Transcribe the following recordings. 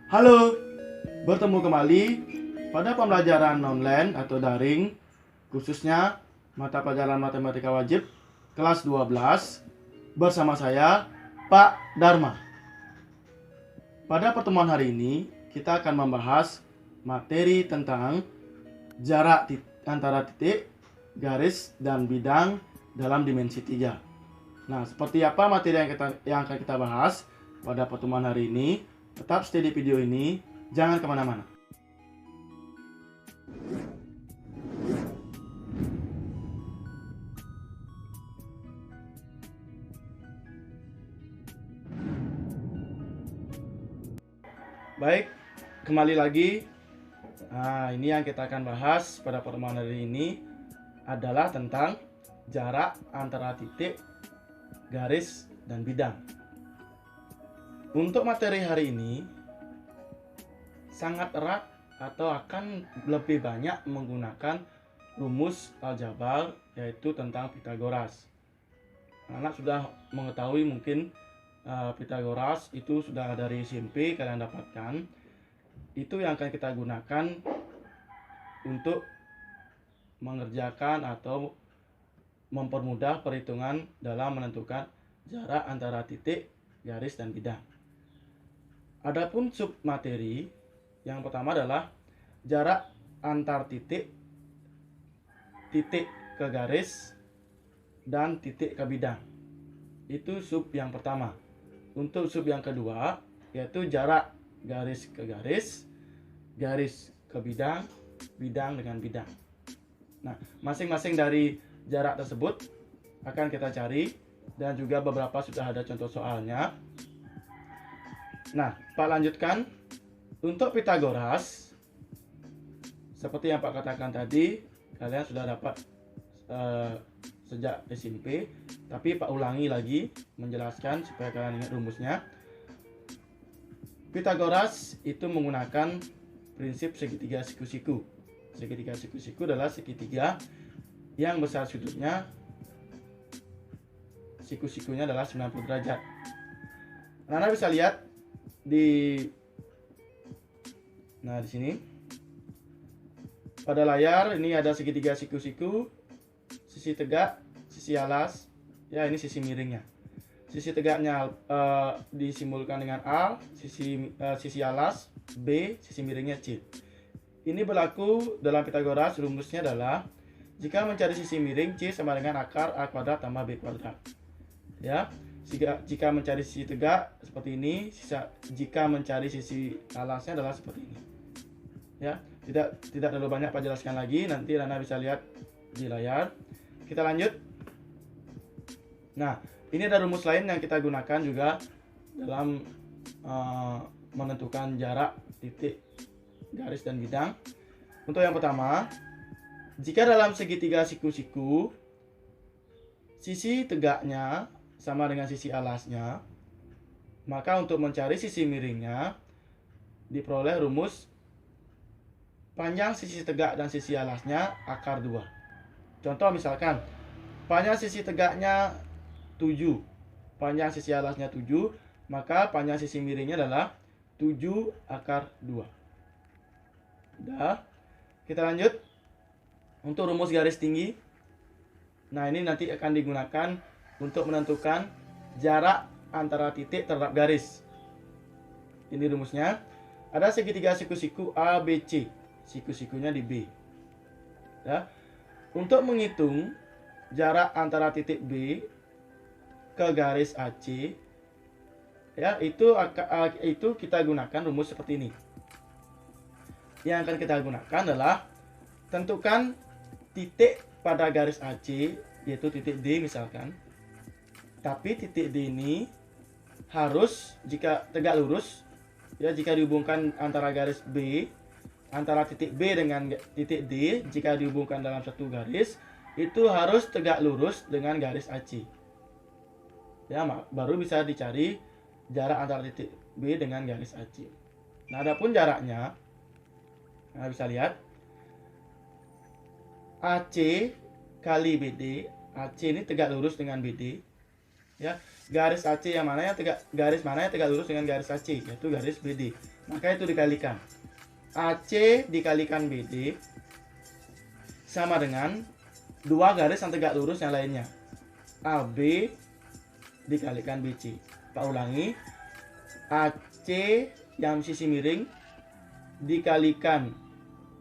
Halo, bertemu kembali pada pembelajaran online atau daring, khususnya mata pelajaran matematika wajib kelas 12 bersama saya, Pak Dharma. Pada pertemuan hari ini, kita akan membahas materi tentang jarak antara titik, garis, dan bidang dalam dimensi 3. Nah, seperti apa materi yang akan kita bahas pada pertemuan hari ini? Tetap stay di video ini, jangan kemana-mana. Baik, kembali lagi. Nah, ini yang kita akan bahas pada pertemuan hari ini adalah tentang jarak antara titik, garis, dan bidang. Untuk materi hari ini sangat erat atau akan lebih banyak menggunakan rumus aljabar, yaitu tentang Pitagoras. Anak sudah mengetahui mungkin Pitagoras itu sudah dari SMP kalian dapatkan. Itu yang akan kita gunakan untuk mengerjakan atau mempermudah perhitungan dalam menentukan jarak antara titik, garis, dan bidang. Adapun sub materi yang pertama adalah jarak antar titik, titik ke garis, dan titik ke bidang. Itu sub yang pertama. Untuk sub yang kedua yaitu jarak garis ke garis, garis ke bidang, bidang dengan bidang. Nah, masing-masing dari jarak tersebut akan kita cari dan juga beberapa sudah ada contoh soalnya. Nah, Pak lanjutkan. Untuk Pitagoras, seperti yang Pak katakan tadi, kalian sudah dapat sejak SMP, tapi Pak ulangi lagi menjelaskan supaya kalian ingat rumusnya. Pitagoras itu menggunakan prinsip segitiga siku-siku. Segitiga siku-siku adalah segitiga yang besar sudutnya, siku-sikunya adalah 90 derajat. Anda bisa lihat di sini pada layar ini ada segitiga siku-siku, sisi tegak, sisi alas, ya ini sisi miringnya. Sisi tegaknya disimbolkan dengan A, sisi alas B, sisi miringnya C. Ini berlaku dalam Pitagoras. Rumusnya adalah jika mencari sisi miring, C sama dengan akar A kuadrat tambah B kuadrat. Ya, jika mencari sisi tegak seperti ini, jika mencari sisi alasnya adalah seperti ini. Ya, tidak terlalu banyak Pak jelaskan lagi, nanti Anda bisa lihat di layar. Kita lanjut. Nah, ini ada rumus lain yang kita gunakan juga dalam menentukan jarak titik, garis, dan bidang. Untuk yang pertama, jika dalam segitiga siku-siku sisi tegaknya sama dengan sisi alasnya, maka untuk mencari sisi miringnya diperoleh rumus panjang sisi tegak dan sisi alasnya akar 2. Contoh misalkan panjang sisi tegaknya 7, panjang sisi alasnya 7, maka panjang sisi miringnya adalah 7 akar 2. Udah, kita lanjut. Untuk rumus garis tinggi, nah ini nanti akan digunakan untuk menentukan jarak antara titik terhadap garis. Ini rumusnya. Ada segitiga siku-siku A, B, C. Siku-sikunya di B. Ya. Untuk menghitung jarak antara titik B ke garis AC, ya itu kita gunakan rumus seperti ini. Yang akan kita gunakan adalah tentukan titik pada garis AC, yaitu titik D misalkan. Tapi titik D ini harus jika tegak lurus, ya jika dihubungkan antara garis B, antara titik B dengan titik D, jika dihubungkan dalam satu garis, itu harus tegak lurus dengan garis AC. Ya, baru bisa dicari jarak antara titik B dengan garis AC. Nah, adapun jaraknya, nah bisa lihat AC kali BD. AC ini tegak lurus dengan BD. Ya, garis AC yang mana yang tegak, garis mana yang tegak lurus dengan garis AC, yaitu garis BD. Maka itu dikalikan. AC dikalikan BD sama dengan dua garis yang tegak lurus yang lainnya. AB dikalikan BC. Pak ulangi. AC yang sisi miring dikalikan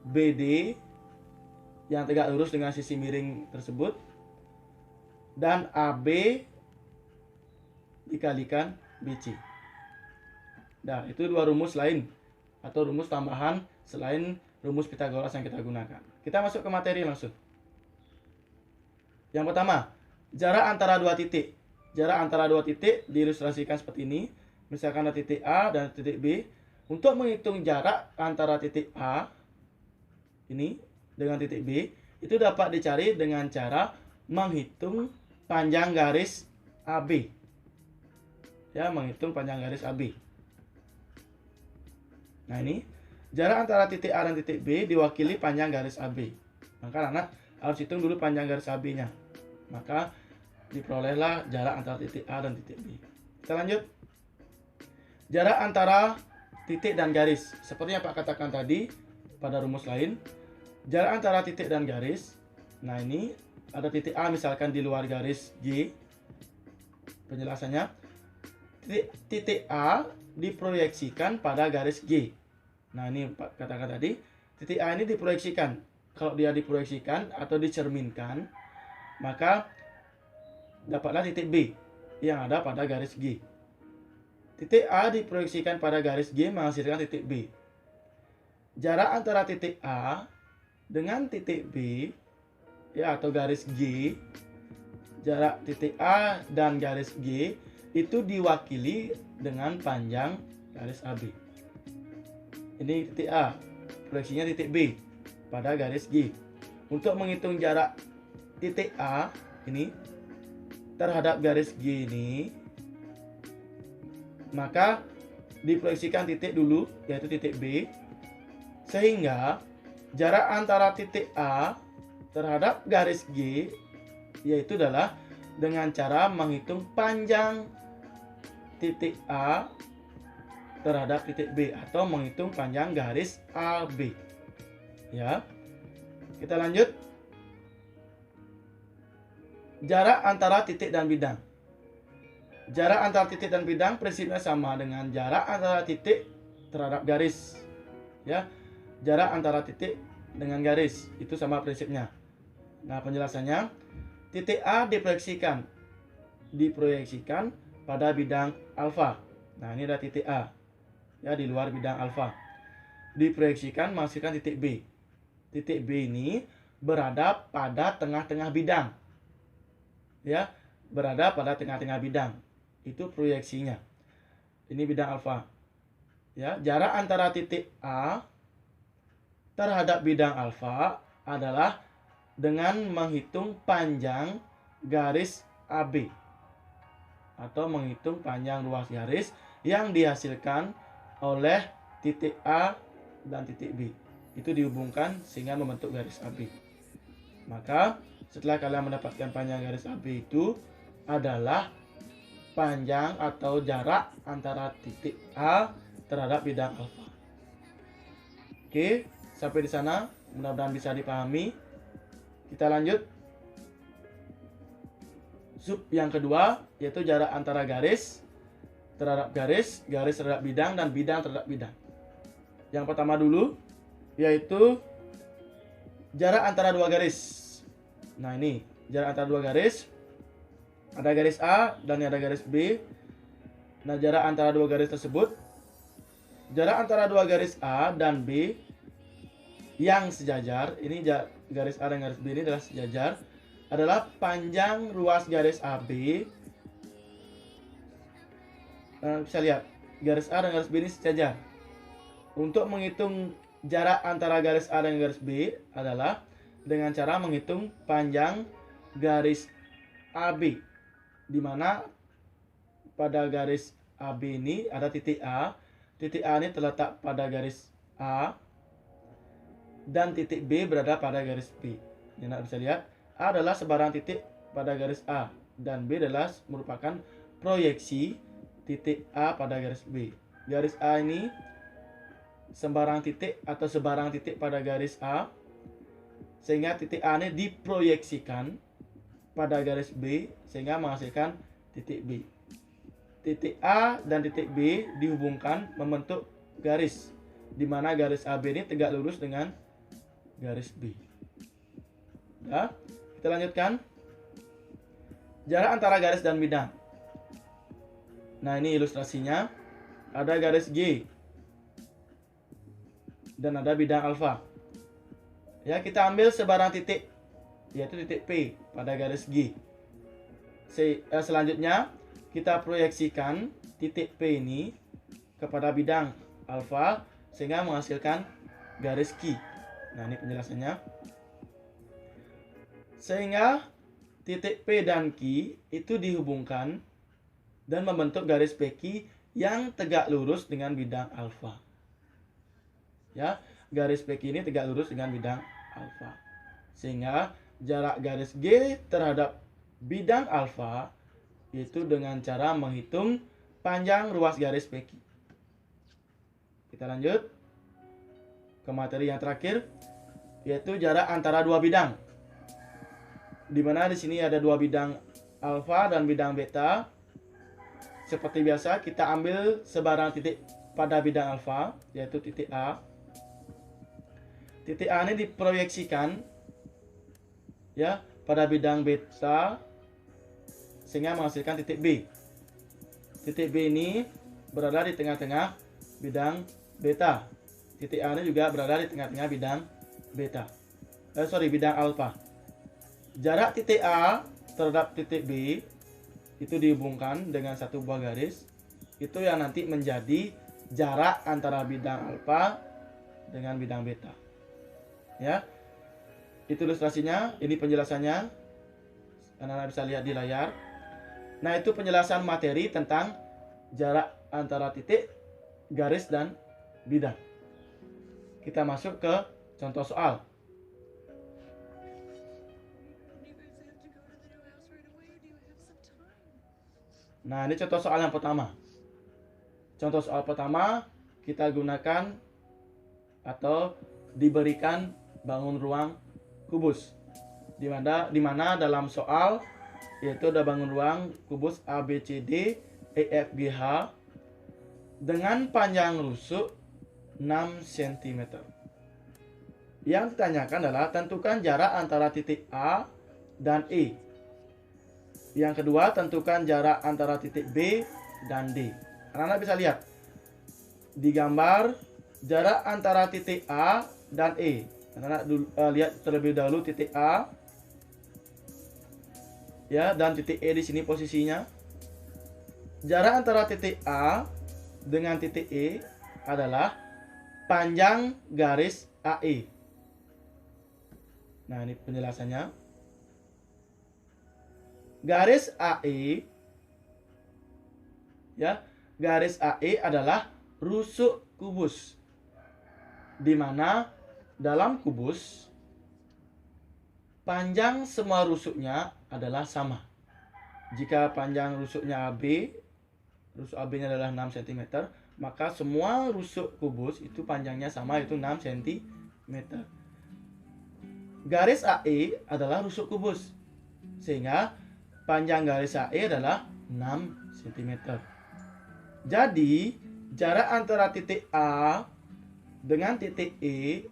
BD yang tegak lurus dengan sisi miring tersebut, dan AB dikalikan BC. Nah, itu dua rumus lain atau rumus tambahan selain rumus Pitagoras yang kita gunakan. Kita masuk ke materi langsung. Yang pertama, jarak antara dua titik. Jarak antara dua titik diilustrasikan seperti ini. Misalkan ada titik A dan titik B. Untuk menghitung jarak antara titik A ini dengan titik B, itu dapat dicari dengan cara menghitung panjang garis AB. Ya, menghitung panjang garis AB. Nah, ini jarak antara titik A dan titik B diwakili panjang garis AB. Maka anak harus hitung dulu panjang garis AB-nya. Maka diperolehlah jarak antara titik A dan titik B. Kita lanjut. Jarak antara titik dan garis. Seperti yang Pak katakan tadi pada rumus lain, jarak antara titik dan garis. Nah, ini ada titik A misalkan di luar garis G. Penjelasannya, titik A diproyeksikan pada garis G. Nah, ini Pak katakan tadi, titik A ini diproyeksikan. Kalau dia diproyeksikan atau dicerminkan, maka dapatlah titik B yang ada pada garis G. Titik A diproyeksikan pada garis G menghasilkan titik B. Jarak antara titik A dengan titik B, ya, atau garis G, jarak titik A dan garis G itu diwakili dengan panjang garis AB. Ini titik A, proyeksinya titik B pada garis G. Untuk menghitung jarak titik A ini terhadap garis G ini, maka diproyeksikan titik dulu, yaitu titik B, sehingga jarak antara titik A terhadap garis G yaitu adalah dengan cara menghitung panjang titik A terhadap titik B atau menghitung panjang garis AB. Ya. Kita lanjut. Jarak antara titik dan bidang. Jarak antara titik dan bidang prinsipnya sama dengan jarak antara titik terhadap garis. Ya. Jarak antara titik dengan garis itu sama prinsipnya. Nah, penjelasannya, titik A diproyeksikan pada bidang alfa. Nah, ini ada titik A, ya, di luar bidang alfa. Diproyeksikan menghasilkan titik B. Titik B ini berada pada tengah-tengah bidang. Ya, berada pada tengah-tengah bidang. Itu proyeksinya. Ini bidang alfa. Ya, jarak antara titik A terhadap bidang alfa adalah dengan menghitung panjang garis AB atau menghitung panjang ruas garis yang dihasilkan oleh titik A dan titik B. Itu dihubungkan sehingga membentuk garis AB. Maka setelah kalian mendapatkan panjang garis AB itu adalah panjang atau jarak antara titik A terhadap bidang alfa. Oke, sampai di sana mudah-mudahan bisa dipahami. Kita lanjut. Sub yang kedua yaitu jarak antara garis terhadap garis, garis terhadap bidang, dan bidang terhadap bidang. Yang pertama dulu yaitu jarak antara dua garis. Nah, ini jarak antara dua garis. Ada garis A dan ada garis B. Nah, jarak antara dua garis tersebut, jarak antara dua garis A dan B yang sejajar, ini garis A dan garis B ini adalah sejajar, adalah panjang ruas garis AB. Bisa lihat, garis A dan garis B ini sejajar. Untuk menghitung jarak antara garis A dan garis B adalah dengan cara menghitung panjang garis AB, di mana pada garis AB ini ada titik A. Titik A ini terletak pada garis A dan titik B berada pada garis B. Anda bisa lihat, A adalah sebarang titik pada garis A. dan B adalah merupakan proyeksi titik A pada garis B. Garis A ini sembarang titik atau sebarang titik pada garis A, sehingga titik A ini diproyeksikan pada garis B sehingga menghasilkan titik B. Titik A dan titik B dihubungkan membentuk garis, di mana garis AB ini tegak lurus dengan garis B. Ya, kita lanjutkan. Jarak antara garis dan bidang. Nah, ini ilustrasinya. Ada garis G dan ada bidang alfa. Ya, kita ambil sebarang titik, yaitu titik P pada garis G. Selanjutnya kita proyeksikan titik P ini kepada bidang alfa sehingga menghasilkan garis Q. Nah, ini penjelasannya. Sehingga titik P dan Q itu dihubungkan dan membentuk garis PQ yang tegak lurus dengan bidang alfa. Ya, garis PQ ini tegak lurus dengan bidang alfa. Sehingga jarak garis G terhadap bidang alfa itu dengan cara menghitung panjang ruas garis PQ. Kita lanjut ke materi yang terakhir, yaitu jarak antara dua bidang. Di mana di sini ada dua bidang alfa dan bidang beta. Seperti biasa, kita ambil sebarang titik pada bidang alfa, yaitu titik A. Titik A ini diproyeksikan ya pada bidang beta sehingga menghasilkan titik B. Titik B ini berada di tengah-tengah bidang beta. Titik A ini juga berada di tengah-tengah bidang beta. Bidang alfa. Jarak titik A terhadap titik B itu dihubungkan dengan satu buah garis. Itu yang nanti menjadi jarak antara bidang alfa dengan bidang beta. Ya. Itu ilustrasinya, ini penjelasannya. Anak-anak bisa lihat di layar. Nah, itu penjelasan materi tentang jarak antara titik, garis, dan bidang. Kita masuk ke contoh soal. Nah, ini contoh soal yang pertama. Contoh soal pertama, kita gunakan atau diberikan bangun ruang kubus. Di mana dalam soal yaitu ada bangun ruang kubus ABCD EFGH dengan panjang rusuk 6 cm. Yang ditanyakan adalah tentukan jarak antara titik A dan E. Yang kedua, tentukan jarak antara titik B dan D. Anak-anak bisa lihat di gambar jarak antara titik A dan E. Anak-anak lihat terlebih dahulu titik A. Ya, dan titik E di sini posisinya. Jarak antara titik A dengan titik E adalah panjang garis AE. Nah, ini penjelasannya. Garis AE ya, garis AE adalah rusuk kubus. Di mana dalam kubus panjang semua rusuknya adalah sama. Jika panjang rusuknya AB, rusuk AB-nya adalah 6 cm, maka semua rusuk kubus itu panjangnya sama, yaitu 6 cm. Garis AE adalah rusuk kubus, sehingga panjang garis AE adalah 6 cm. Jadi, jarak antara titik A dengan titik E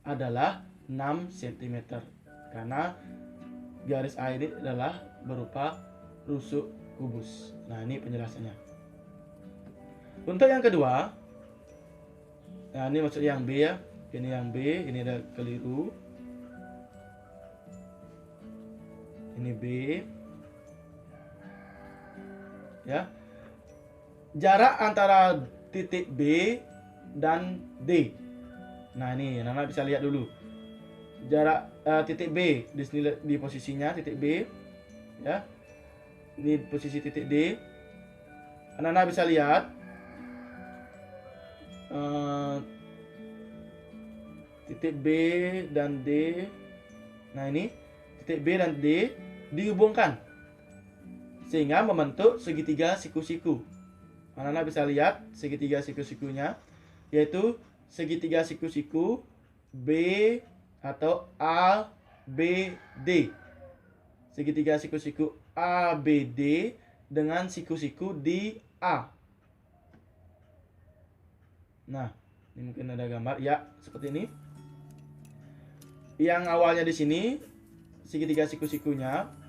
adalah 6 cm. Karena garis A ini adalah berupa rusuk kubus. Nah, ini penjelasannya. Untuk yang kedua, nah ini maksud yang B ya. Ini yang B, ini ada keliru. Ini B. Ya. Jarak antara titik B dan D. Nah, ini Nana bisa lihat dulu. Jarak titik B di sini, di posisinya titik B. Ya. Ini posisi titik D. Nana bisa lihat titik B dan D. Nah, ini titik B dan D dihubungkan sehingga membentuk segitiga siku-siku. Anak-anak bisa lihat segitiga siku-sikunya, yaitu segitiga siku-siku B atau ABD. Segitiga siku-siku ABD dengan siku-siku di A. Nah, ini mungkin ada gambar ya, seperti ini. Yang awalnya di sini segitiga siku-sikunya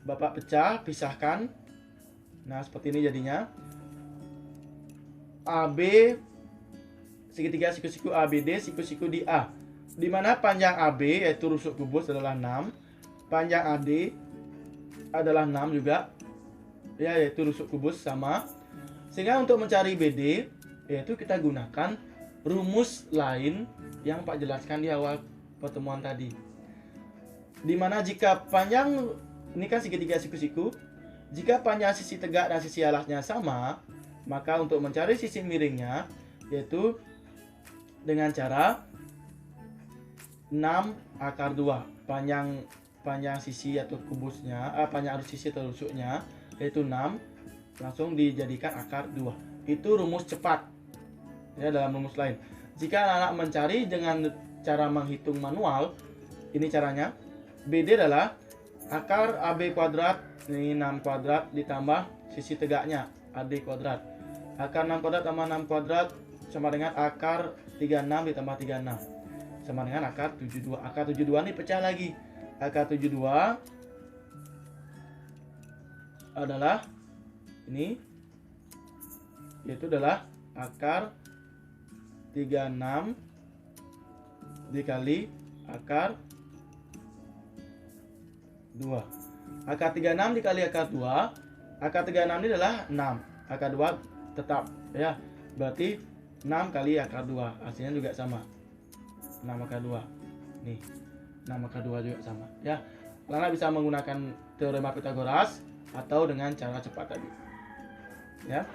Bapak pecah, pisahkan. Nah, seperti ini jadinya. AB, segitiga siku-siku ABD, siku-siku di A. Di mana panjang AB yaitu rusuk kubus adalah 6, panjang AD adalah 6 juga. Ya, yaitu rusuk kubus sama. Sehingga untuk mencari BD yaitu kita gunakan rumus lain yang Pak jelaskan di awal pertemuan tadi. Di mana jika panjang, ini kan segitiga siku-siku, jika panjang sisi tegak dan sisi alasnya sama, maka untuk mencari sisi miringnya yaitu dengan cara 6 akar 2. Panjang sisi atau kubusnya, panjang arus sisi atau rusuknya yaitu 6, langsung dijadikan akar 2. Itu rumus cepat. Ya, dalam rumus lain. Jika anak-anak mencari dengan cara menghitung manual, ini caranya. BD adalah akar AB kuadrat, ini 6 kuadrat ditambah sisi tegaknya, AD kuadrat. Akar 6 kuadrat tambah 6 kuadrat sama dengan akar 36 ditambah 36. Sama dengan akar 72. Akar 72 ini pecah lagi. Akar 72 adalah ini, yaitu adalah akar 36 dikali akar 2. Akar 36 dikali akar 2. Akar 36 ini adalah 6. Akar 2 tetap ya. Berarti 6 kali akar 2. Hasilnya juga sama. 6 akar 2. Nih. 6 akar 2 juga sama ya. Anak bisa menggunakan teorema Pythagoras atau dengan cara cepat tadi. Ya.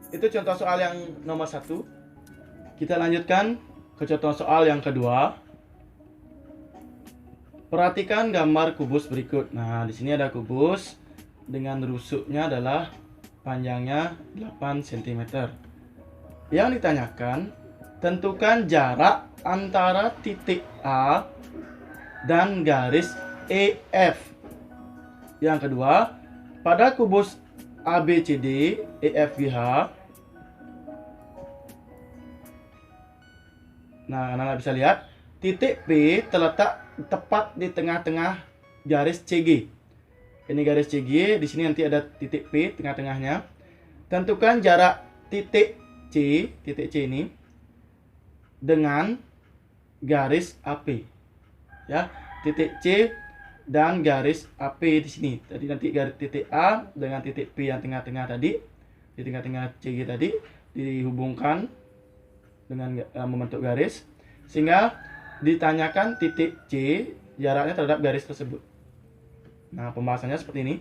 Itu contoh soal yang nomor 1. Kita lanjutkan ke contoh soal yang kedua. Perhatikan gambar kubus berikut. Nah, di sini ada kubus dengan rusuknya adalah panjangnya 8 cm. Yang ditanyakan, tentukan jarak antara titik A dan garis EF. Yang kedua, pada kubus ABCD EFGH. Nah, anak-anak bisa lihat titik P terletak tepat di tengah-tengah garis CG. Ini garis CG, di sini nanti ada titik P tengah-tengahnya. Tentukan jarak titik C ini dengan garis AP. Ya, titik C dan garis AP di sini. Tadi nanti garis titik A dengan titik P yang tengah-tengah tadi, di tengah-tengah CG tadi dihubungkan dengan membentuk garis, sehingga ditanyakan titik C jaraknya terhadap garis tersebut. Nah, pembahasannya seperti ini.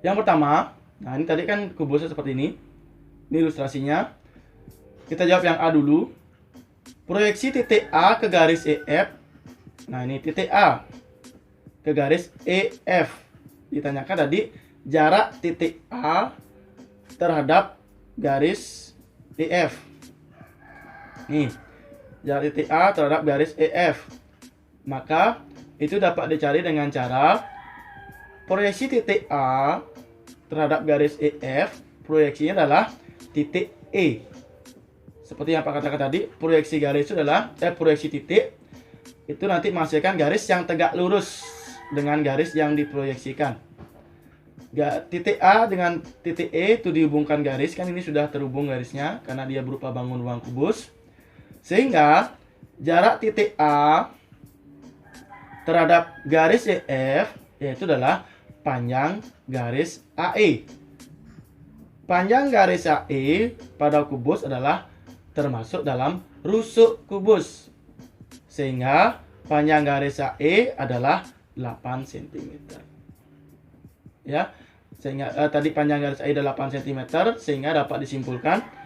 Yang pertama, nah ini tadi kan kubusnya seperti ini. Ini ilustrasinya. Kita jawab yang A dulu. Proyeksi titik A ke garis EF. Nah, ini titik A ke garis EF. Ditanyakan tadi jarak titik A terhadap garis EF. Nih, jarak titik A terhadap garis EF. Maka itu dapat dicari dengan cara proyeksi titik A terhadap garis EF, proyeksinya adalah titik E. Seperti yang Pak katakan tadi, proyeksi garis itu adalah proyeksi titik itu nanti menghasilkan garis yang tegak lurus dengan garis yang diproyeksikan. Titik A dengan titik E itu dihubungkan garis, kan ini sudah terhubung garisnya karena dia berupa bangun ruang kubus. Sehingga jarak titik A terhadap garis EF yaitu adalah panjang garis AE. Panjang garis AE pada kubus adalah termasuk dalam rusuk kubus. Sehingga panjang garis AE adalah 8 cm. Ya. Sehingga tadi panjang garis AE adalah 8 cm, sehingga dapat disimpulkan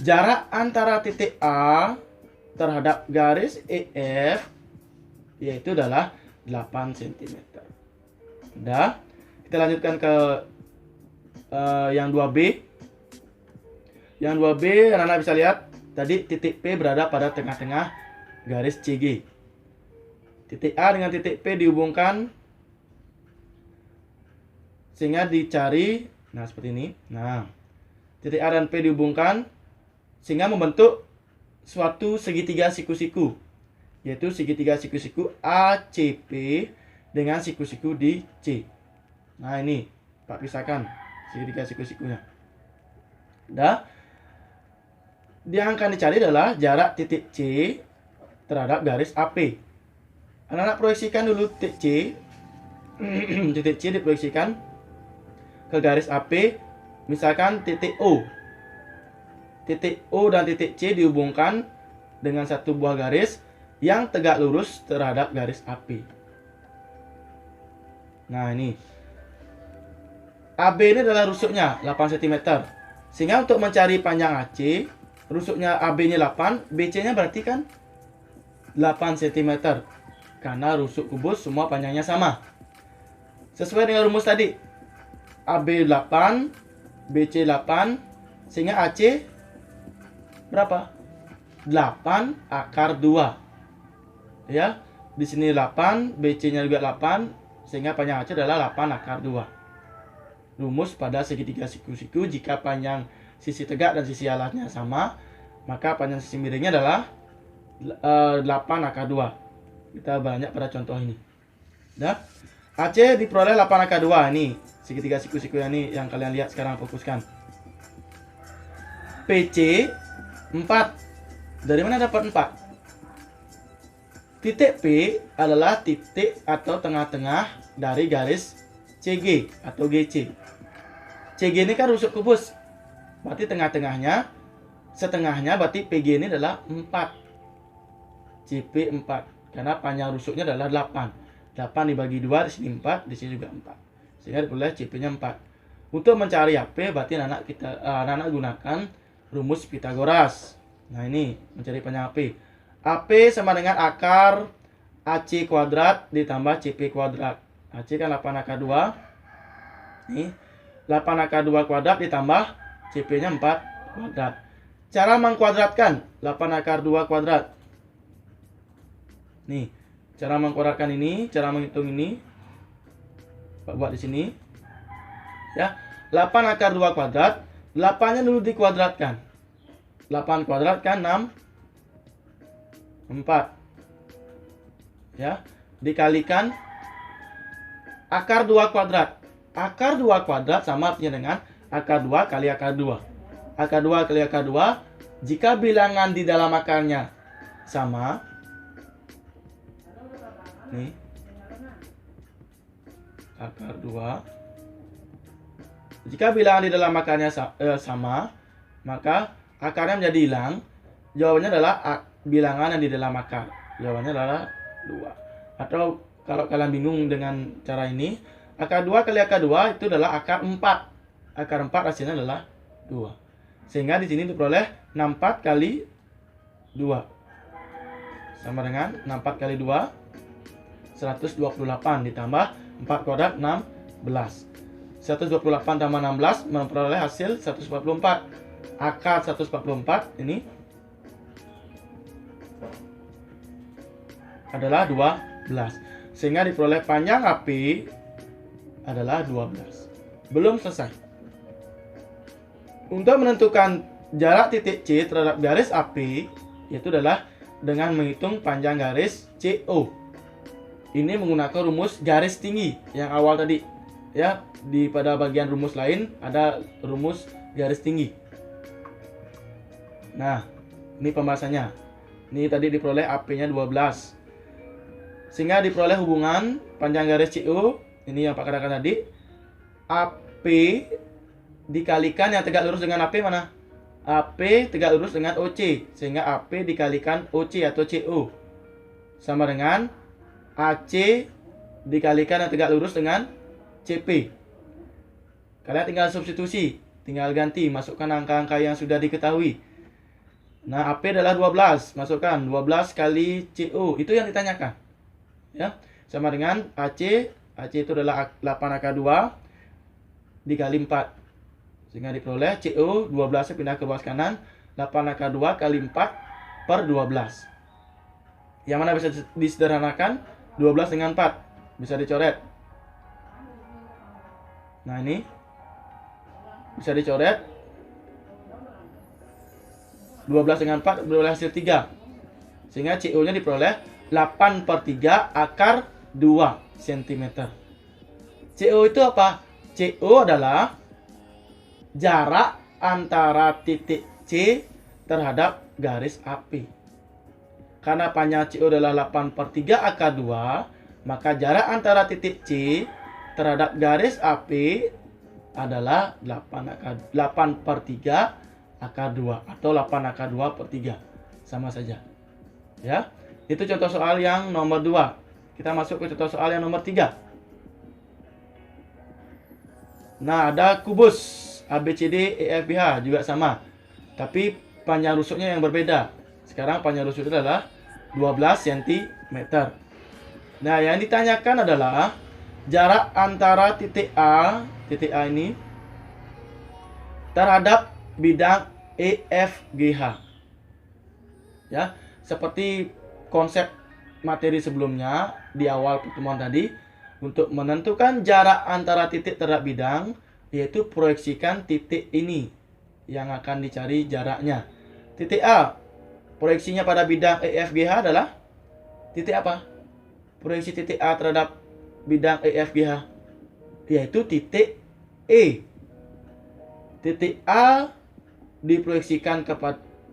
jarak antara titik A terhadap garis EF yaitu adalah 8 cm. Udah. Kita lanjutkan ke yang 2B. Yang 2B, anak-anak bisa lihat tadi titik P berada pada tengah-tengah garis CG. Titik A dengan titik P dihubungkan sehingga dicari, nah seperti ini. Nah, titik A dan P dihubungkan sehingga membentuk suatu segitiga siku-siku, yaitu segitiga siku-siku ACP dengan siku-siku di C. Nah, ini Pak pisahkan segitiga siku-sikunya. Udah. Yang akan dicari adalah jarak titik C terhadap garis AP. Anak-anak proyeksikan dulu titik C. Titik C diproyeksikan ke garis AP, misalkan titik O. Titik O dan titik C dihubungkan dengan satu buah garis yang tegak lurus terhadap garis AP. Nah, ini. AB ini adalah rusuknya 8 cm. Sehingga untuk mencari panjang AC, rusuknya AB-nya 8, BC-nya berarti kan 8 cm. Karena rusuk kubus semua panjangnya sama. Sesuai dengan rumus tadi. AB 8, BC 8, sehingga AC berapa? 8 akar 2. Ya, di sini 8, BC-nya juga 8, sehingga panjang AC adalah 8 akar 2. Rumus pada segitiga siku-siku, jika panjang sisi tegak dan sisi alasnya sama, maka panjang sisi miringnya adalah 8 akar 2. Kita banyak pada contoh ini. Nah, AC diperoleh 8 akar 2. Ini segitiga siku-siku ini yang kalian lihat sekarang, fokuskan. PC 4. Dari mana dapat 4? Titik P adalah titik atau tengah-tengah dari garis CG atau GC. CG ini kan rusuk kubus. Berarti tengah-tengahnya, setengahnya berarti PG ini adalah 4. CP 4. Karena panjang rusuknya adalah 8. 8 dibagi 2, di sini 4, di sini juga 4. Sehingga diperoleh CP-nya 4. Untuk mencari AP, berarti anak-anak gunakan rumus Pitagoras. Nah, ini mencari panjang AP. AP sama dengan akar AC kuadrat ditambah CP kuadrat. AC kan 8 akar 2. Nih, 8 akar 2 kuadrat ditambah CP-nya 4 kuadrat. Cara mengkuadratkan 8 akar 2 kuadrat. Nih, cara mengkuadratkan ini, cara menghitung ini. Pak buat di sini. Ya, 8 akar 2 kuadrat, 8-nya dulu dikuadratkan. 8 kuadrat kan 6 4. Ya, dikalikan akar 2 kuadrat. Akar 2 kuadrat sama artinya dengan akar 2 kali akar 2. Akar 2 kali akar 2, jika bilangan di dalam akarnya sama, nih, akar 2. Jika bilangan di dalam akarnya sama, maka akarnya menjadi hilang. Jawabannya adalah bilangan yang di dalam akar. Jawabannya adalah 2. Atau kalau kalian bingung dengan cara ini, akar 2 kali akar 2 itu adalah akar 4. Akar 4 hasilnya adalah 2. Sehingga di sini diperoleh 64 kali 2. Sama dengan 64 kali 2, 128 ditambah 4 kuadrat 16. 128 tambah 16 memperoleh hasil 144. Akar 144 ini adalah 12. Sehingga diperoleh panjang AP adalah 12. Belum selesai. Untuk menentukan jarak titik C terhadap garis AP, yaitu adalah dengan menghitung panjang garis CO. Ini menggunakan rumus garis tinggi yang awal tadi. Ya, pada bagian rumus lain ada rumus garis tinggi. Nah, ini pembahasannya. Ini tadi diperoleh AP-nya 12. Sehingga diperoleh hubungan panjang garis CO, ini yang Pak katakan tadi, AP dikalikan yang tegak lurus dengan AP mana? AP tegak lurus dengan OC, sehingga AP dikalikan OC atau CO sama dengan AC dikalikan yang tegak lurus dengan CP. Kalian tinggal substitusi, tinggal ganti, masukkan angka-angka yang sudah diketahui. Nah, AP adalah 12, masukkan 12 kali CO, itu yang ditanyakan. Ya, sama dengan AC. AC itu adalah 8 akar 2 dikali 4. Sehingga diperoleh CO 12 pindah ke ruas kanan, 8 akar 2 kali 4 per 12. Yang mana bisa disederhanakan? 12 dengan 4. Bisa dicoret. Nah ini. Bisa dicoret. 12 dengan 4 beroleh hasil 3. Sehingga CO-nya diperoleh 8 per 3 akar 2 cm. CO itu apa? CO adalah jarak antara titik C terhadap garis AP. Karena panjang CO adalah 8 per 3 akar 2, maka jarak antara titik C terhadap garis AP adalah 8 per 3 akar 2 atau 8 akar 2 per 3. Sama saja. Ya. Itu contoh soal yang nomor 2. Kita masuk ke contoh soal yang nomor 3. Nah, ada kubus ABCD EFGH juga sama. Tapi panjang rusuknya yang berbeda. Sekarang panjang rusuknya adalah 12 cm. Nah, yang ditanyakan adalah jarak antara titik A ini terhadap bidang EFGH. Ya, seperti konsep materi sebelumnya di awal pertemuan tadi, untuk menentukan jarak antara titik terhadap bidang, yaitu proyeksikan titik ini yang akan dicari jaraknya. Titik A, proyeksinya pada bidang EFGH adalah titik apa? Proyeksi titik A terhadap bidang EFGH, yaitu titik E. Titik A diproyeksikan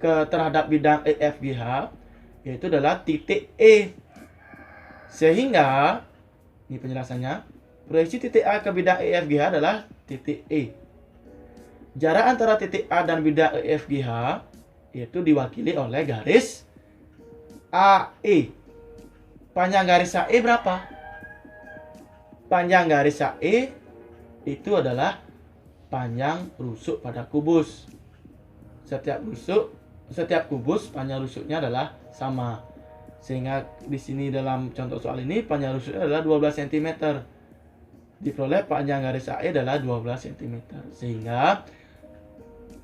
terhadap bidang EFGH, yaitu adalah titik E. Sehingga, ini penjelasannya, proyeksi titik A ke bidang EFGH adalah titik E. Jarak antara titik A dan bidang EFGH yaitu diwakili oleh garis AE. Panjang garis AE berapa? Panjang garis AE itu adalah panjang rusuk pada kubus. Setiap kubus panjang rusuknya adalah sama. Sehingga di sini dalam contoh soal ini panjang rusuknya adalah 12 cm. Diperoleh panjang garis AE adalah 12 cm. Sehingga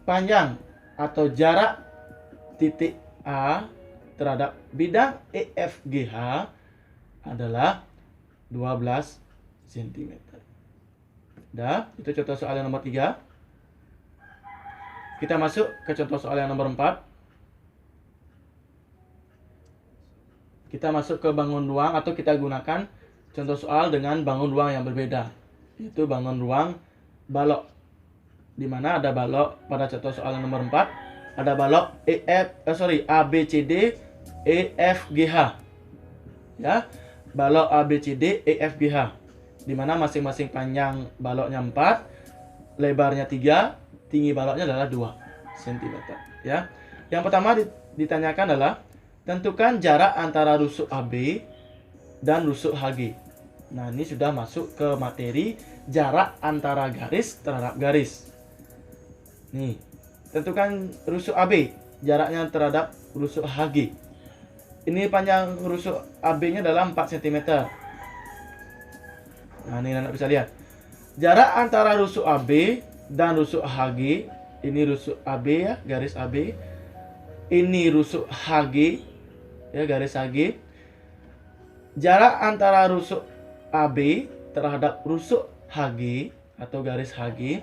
panjang atau jarak titik A terhadap bidang EFGH adalah 12 cm. Dah, itu contoh soal yang nomor 3. Kita masuk ke contoh soal yang nomor 4. Kita masuk ke bangun ruang atau kita gunakan contoh soal dengan bangun ruang yang berbeda, yaitu bangun ruang balok. Di mana ada balok pada contoh soal yang nomor 4, ada balok ABCD EFGH. Ya, balok ABCD EFGH. Di mana masing-masing panjang baloknya 4, lebarnya 3, tinggi baloknya adalah 2 cm. Ya. Yang pertama ditanyakan adalah tentukan jarak antara rusuk AB dan rusuk HG. Nah, ini sudah masuk ke materi jarak antara garis terhadap garis. Nih, tentukan rusuk AB, jaraknya terhadap rusuk HG. Ini panjang rusuk AB-nya adalah 4 cm. Nah, ini Anda bisa lihat. Jarak antara rusuk AB dan rusuk HG, ini rusuk AB ya, garis AB. Ini rusuk HG, ya, garis HG. Jarak antara rusuk AB terhadap rusuk HG atau garis HG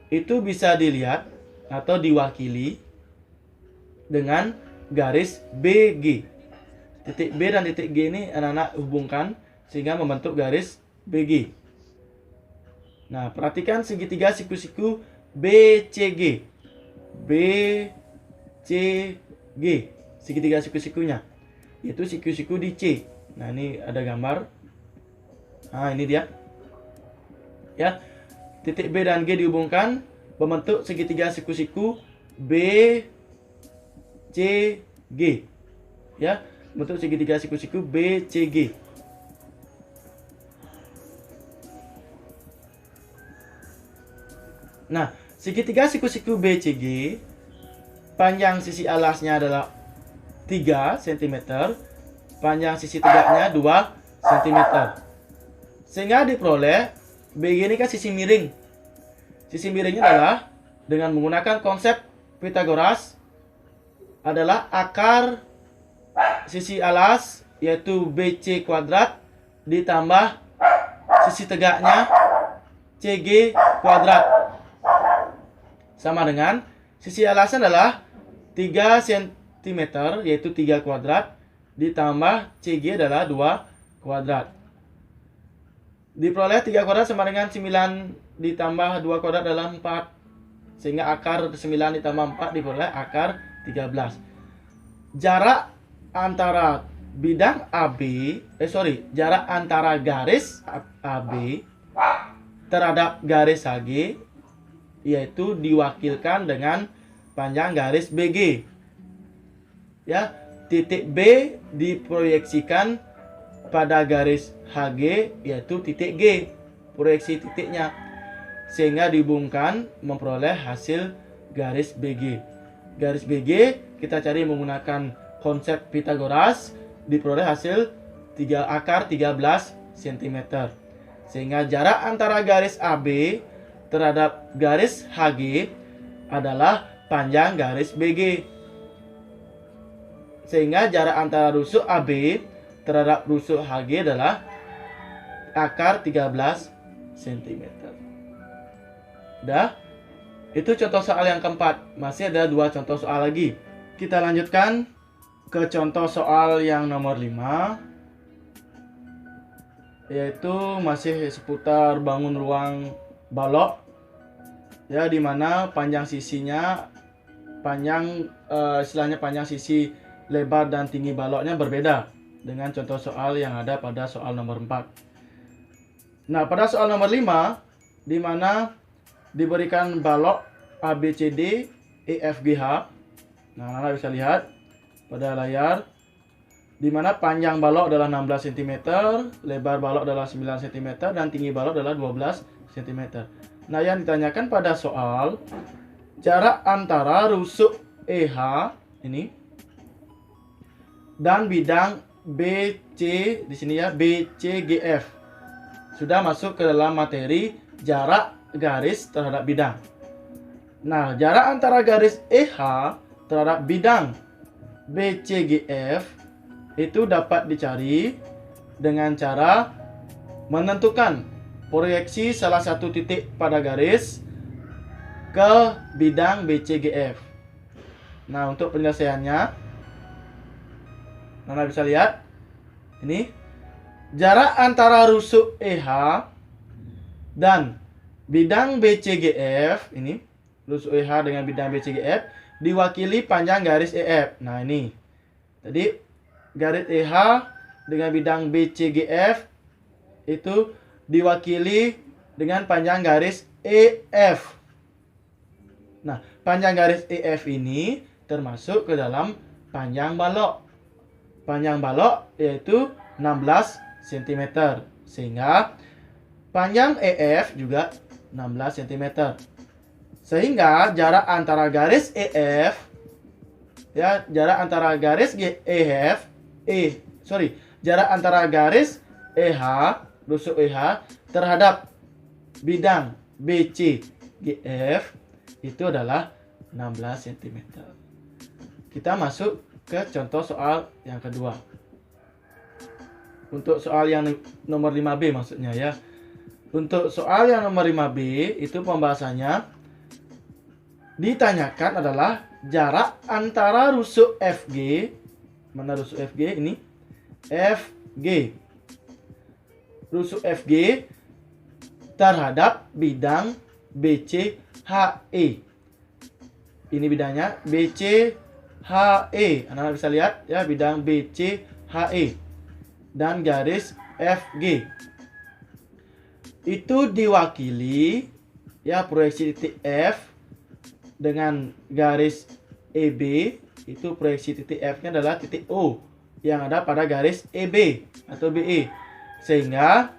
itu bisa dilihat atau diwakili dengan garis BG. Titik B dan titik G ini anak-anak hubungkan sehingga membentuk garis BG. Nah, perhatikan segitiga siku-siku BCG. BCG. Segitiga siku-sikunya. Yaitu siku-siku di C. Nah, ini ada gambar. Nah, ini dia. Ya. Titik B dan G dihubungkan membentuk segitiga siku-siku BCG. Ya, bentuk segitiga siku-siku BCG. Nah, segitiga siku-siku BCG, panjang sisi alasnya adalah 3 cm, panjang sisi tegaknya 2 cm. Sehingga diperoleh BG ini kan sisi miring. Sisi miringnya adalah dengan menggunakan konsep Pythagoras adalah akar sisi alas yaitu BC kuadrat ditambah sisi tegaknya CG kuadrat sama dengan sisi alasnya adalah 3 cm yaitu 3 kuadrat ditambah CG adalah 2 kuadrat. Diperoleh 3 kuadrat sama dengan 9 ditambah 2 kuadrat adalah 4. Sehingga akar 9 ditambah 4 diperoleh akar 13. Jarak antara bidang AB, jarak antara garis AB terhadap garis HG yaitu diwakilkan dengan panjang garis BG. Ya, titik B diproyeksikan pada garis HG yaitu titik G, proyeksi titiknya, sehingga dihubungkan memperoleh hasil garis BG. Garis BG kita cari menggunakan konsep Pythagoras, diperoleh hasil akar 13 cm. Sehingga jarak antara garis AB terhadap garis HG adalah panjang garis BG. Sehingga jarak antara rusuk AB terhadap rusuk HG adalah akar 13 cm. Udah? Itu contoh soal yang keempat. Masih ada 2 contoh soal lagi. Kita lanjutkan ke contoh soal yang nomor 5. Yaitu masih seputar bangun ruang balok. Ya, dimana panjang sisinya, istilahnya panjang sisi lebar dan tinggi baloknya berbeda dengan contoh soal yang ada pada soal nomor 4. Nah, pada soal nomor 5 di mana diberikan balok ABCD EFGH. Nah, Anda bisa lihat pada layar di mana panjang balok adalah 16 cm, lebar balok adalah 9 cm dan tinggi balok adalah 12 cm. Nah, yang ditanyakan pada soal jarak antara rusuk EH ini dan bidang BC di sini ya, BCGF. Sudah masuk ke dalam materi jarak garis terhadap bidang. Nah, jarak antara garis EH terhadap bidang BCGF itu dapat dicari dengan cara menentukan proyeksi salah satu titik pada garis ke bidang BCGF. Nah, untuk penyelesaiannya Anda bisa lihat ini jarak antara rusuk EH dan bidang BCGF, ini rusuk EH dengan bidang BCGF diwakili panjang garis EF. Nah, ini tadi garis EH dengan bidang BCGF itu diwakili dengan panjang garis EF. Nah, panjang garis EF ini termasuk ke dalam panjang balok. Panjang balok yaitu 16 cm. Sehingga panjang EF juga 16 cm. Sehingga jarak antara garis EF jarak antara garis jarak antara garis EH, rusuk EH terhadap bidang BCGF itu adalah 16 cm. Kita masuk ke contoh soal yang kedua. Untuk soal yang nomor 5B maksudnya ya. Untuk soal yang nomor 5B itu pembahasannya ditanyakan adalah jarak antara rusuk FG. Mana rusuk FG ini? FG. Rusuk FG terhadap bidang BCHE. Ini bidangnya BCHE. Anda bisa lihat ya, bidang BCHE dan garis FG. Itu diwakili ya, proyeksi titik F dengan garis EB, itu proyeksi titik F-nya adalah titik O yang ada pada garis EB atau BE. Sehingga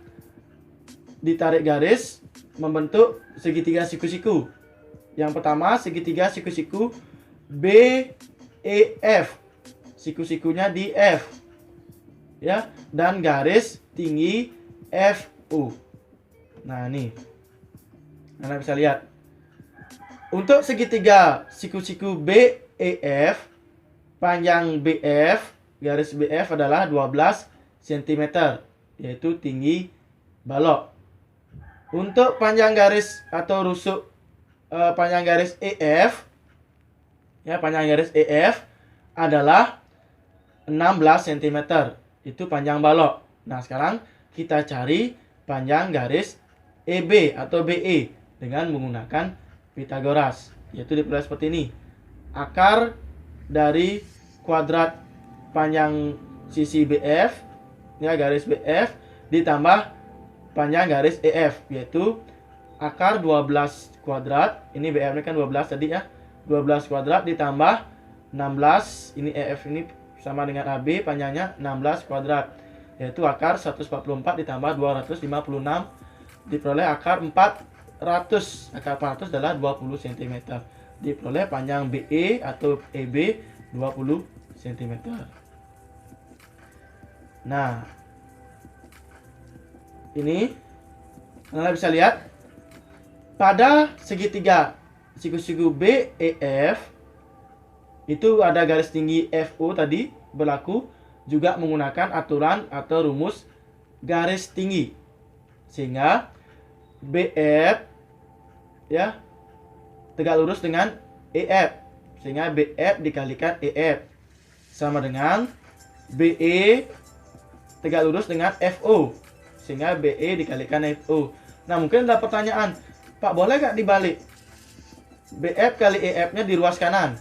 ditarik garis membentuk segitiga siku-siku. Yang pertama segitiga siku-siku BEF. Siku-sikunya di F. ya, dan garis tinggi FU. Nah, ini Anda bisa lihat. Untuk segitiga siku-siku BEF, panjang BF, garis BF adalah 12 cm, yaitu tinggi balok. Untuk panjang garis atau rusuk panjang garis EF, ya, panjang garis EF adalah 16 cm, itu panjang balok. Nah, sekarang kita cari panjang garis EB atau BE dengan menggunakan Pitagoras, yaitu diperoleh seperti ini. Akar dari kuadrat panjang sisi BF, ya, garis BF ditambah panjang garis EF, yaitu akar 12 kuadrat, ini BF ini kan 12 tadi ya, 12 kuadrat ditambah 16, ini EF ini sama dengan AB, panjangnya 16 kuadrat, yaitu akar 144 ditambah 256 diperoleh akar 400. Akar 400 adalah 20 cm. Diperoleh panjang BE atau EB 20 cm. Nah, ini Anda bisa lihat pada segitiga siku-siku BEF itu ada garis tinggi FO tadi berlaku juga menggunakan aturan atau rumus garis tinggi, sehingga BF, ya, tegak lurus dengan EF, sehingga BF dikalikan EF sama dengan BE tegak lurus dengan FO, sehingga BE dikalikan FO. Nah, mungkin ada pertanyaan, Pak, boleh nggak dibalik? BF kali EF-nya di ruas kanan,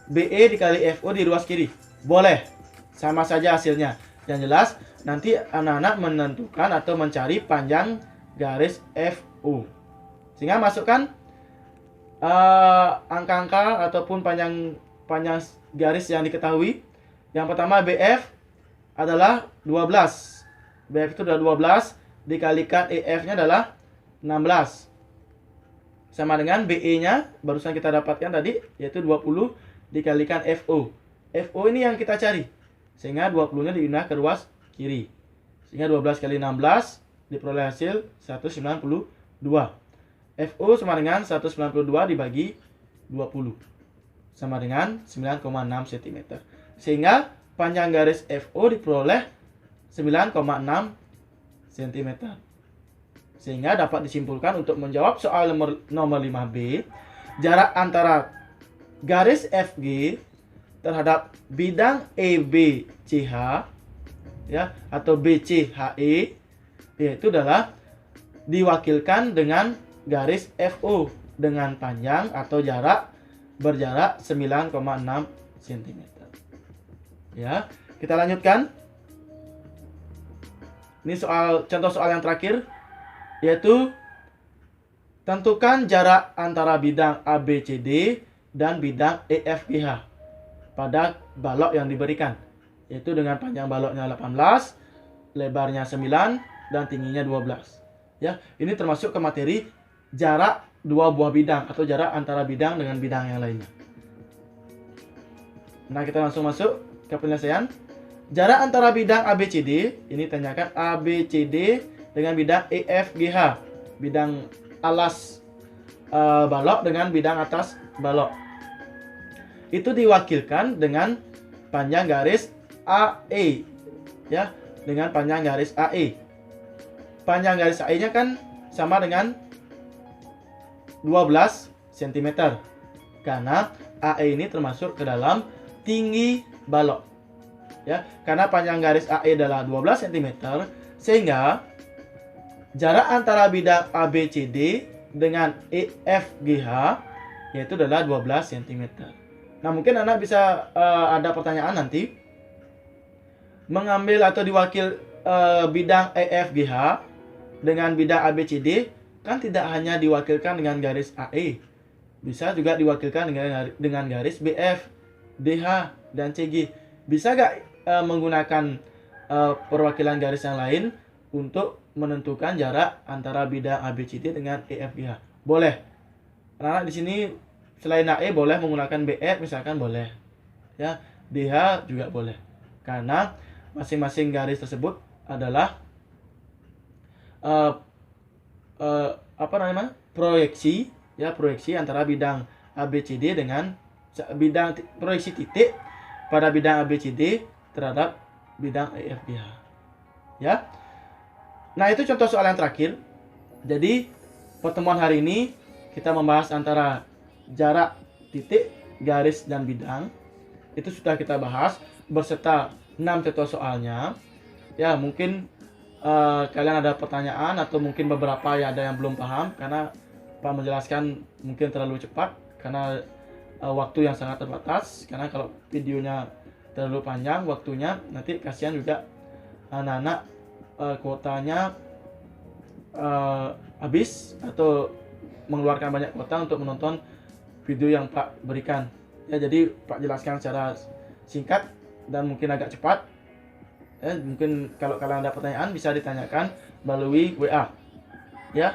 BE dikali FO di ruas kiri. Boleh, sama saja hasilnya. Yang jelas nanti anak-anak menentukan atau mencari panjang garis FO, sehingga masukkan angka-angka ataupun panjang garis yang diketahui. Yang pertama BF adalah 12. BF itu adalah 12 dikalikan EF-nya adalah 16. Sama dengan BE-nya barusan kita dapatkan tadi, yaitu 20 dikalikan FO. FO ini yang kita cari, sehingga 20-nya dipindah ke ruas kiri, sehingga 12 kali 16 diperoleh hasil 192. FO sama dengan 192 dibagi 20 sama dengan 9,6 cm, sehingga panjang garis FO diperoleh 9,6 cm. Sehingga dapat disimpulkan untuk menjawab soal nomor 5B, jarak antara garis FG terhadap bidang EBCH, ya, atau BCHE, yaitu adalah diwakilkan dengan garis FO dengan panjang atau berjarak 9,6 cm. Ya, kita lanjutkan. Ini contoh soal yang terakhir, yaitu tentukan jarak antara bidang ABCD dan bidang EFGH pada balok yang diberikan, yaitu dengan panjang baloknya 18, lebarnya 9, dan tingginya 12. Ya, ini termasuk ke materi jarak dua buah bidang atau jarak antara bidang dengan bidang yang lainnya. Nah, kita langsung masuk ke penyelesaian. Jarak antara bidang ABCD, ini tanyakan ABCD dengan bidang EFGH, bidang alas balok dengan bidang atas balok. Itu diwakilkan dengan panjang garis AE, ya, dengan panjang garis AE. Panjang garis AE-nya kan sama dengan 12 cm, karena AE ini termasuk ke dalam tinggi balok. Ya, karena panjang garis AE adalah 12 cm, sehingga jarak antara bidang ABCD dengan EFGH yaitu adalah 12 cm. Nah, mungkin anak bisa ada pertanyaan nanti, mengambil atau diwakil bidang EFGH dengan bidang ABCD kan tidak hanya diwakilkan dengan garis AE, bisa juga diwakilkan dengan garis BF, DH, dan CG. Bisa gak menggunakan perwakilan garis yang lain untuk menentukan jarak antara bidang ABCD dengan EFGH? Boleh. Anak-anak di sini selain AE boleh menggunakan BF misalkan, boleh. Ya, DH juga boleh. Karena masing-masing garis tersebut adalah apa namanya, proyeksi ya, proyeksi antara bidang ABCD dengan bidang proyeksi titik pada bidang ABCD terhadap bidang EFGH ya. Nah, itu contoh soal yang terakhir. Jadi pertemuan hari ini kita membahas antara jarak, titik, garis, dan bidang. Itu sudah kita bahas berserta 6 contoh soalnya. Ya, mungkin kalian ada pertanyaan atau mungkin beberapa ya ada yang belum paham karena Pak menjelaskan mungkin terlalu cepat karena waktu yang sangat terbatas. Karena kalau videonya terlalu panjang waktunya, nanti kasihan juga anak-anak kuotanya habis atau mengeluarkan banyak kuota untuk menonton video yang Pak berikan ya. Jadi Pak jelaskan secara singkat dan mungkin agak cepat ya. Mungkin kalau kalian ada pertanyaan bisa ditanyakan melalui WA ya.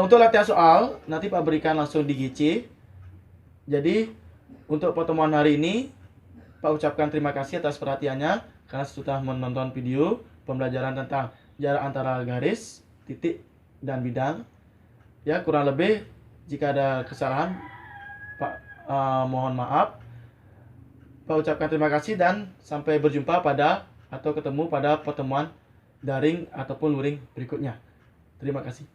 Untuk latihan soal nanti Pak berikan langsung di GC. Jadi untuk pertemuan hari ini Pak ucapkan terima kasih atas perhatiannya karena sudah menonton video pembelajaran tentang jarak antara garis, titik, dan bidang. Ya, kurang lebih jika ada kesalahan Pak mohon maaf. Pak ucapkan terima kasih dan sampai berjumpa pada atau ketemu pada pertemuan daring ataupun luring berikutnya. Terima kasih.